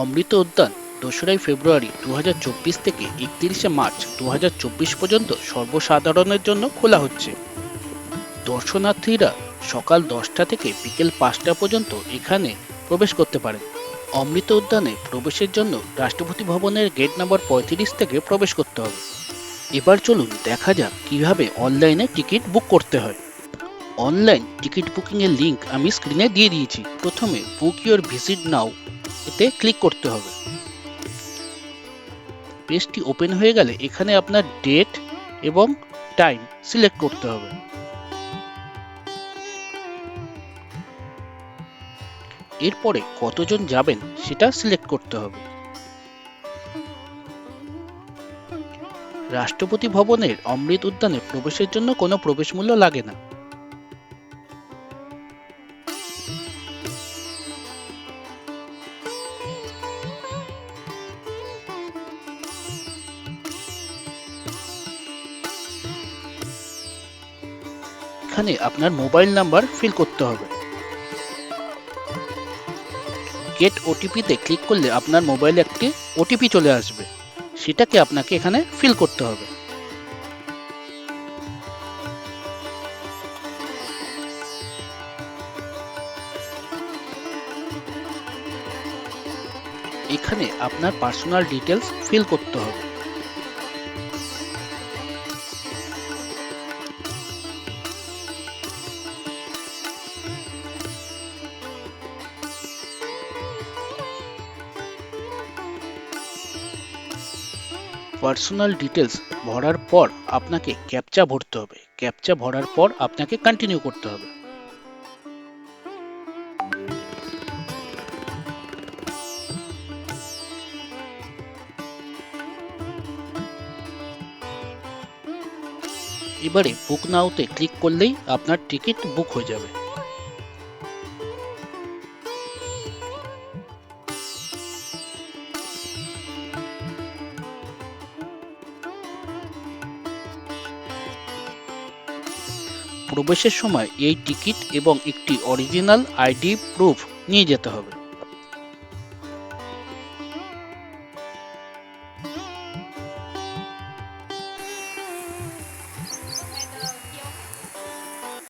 অমৃত উদ্যান ২রা ফেব্রুয়ারি ২০২৪ থেকে ৩১শে মার্চ ২০২৪ পর্যন্ত সর্বসাধারণের জন্য খোলা হচ্ছে। দর্শনার্থীরা সকাল ১০টা থেকে বিকেল ৫টা পর্যন্ত এখানে প্রবেশ করতে পারেন। অমৃত উদ্যানে প্রবেশের জন্য রাষ্ট্রপতি ভবনের গেট নাম্বার ৩৫ থেকে প্রবেশ করতে হবে। এবার চলুন দেখা যাক কিভাবে অনলাইনে টিকিট বুক করতে হয়। অনলাইন টিকিট বুকিং এর লিংক আমি স্ক্রিনে দিয়ে দিয়েছি। প্রথমে বুক ইওর ভিজিট নাও এতে ক্লিক করতে হবে। পেজটি ওপেন হয়ে গেলে এখানে আপনার ডেট এবং টাইম সিলেক্ট করতে হবে। এরপরে কতজন যাবেন সেটা সিলেক্ট করতে হবে। রাষ্ট্রপতি ভবনের অমৃত উদ্যানে প্রবেশের জন্য কোনো প্রবেশ মূল্য লাগে না। এখানে আপনার মোবাইল নাম্বার ফিল করতে হবে। গেট ওটিপিতে ক্লিক করলে আপনার মোবাইলে একটি ওটিপি চলে আসবে, সেটাকে আপনাকে এখানে ফিল করতে হবে। এখানে আপনার পার্সোনাল ডিটেলস ফিল করতে হবে। পার্সোনাল ডিটেলস ভরার পর আপনাকে ক্যাপচা ভরতে হবে। ক্যাপচা ভরার পর আপনাকে কন্টিনিউ করতে হবে। এবারে বুক নাওতে ক্লিক করলেই আপনার টিকিট বুক হয়ে যাবে। প্রবেশের সময় এই টিকিট এবং একটি অরিজিনাল আইডি প্রুফ নিয়ে যেতে হবে।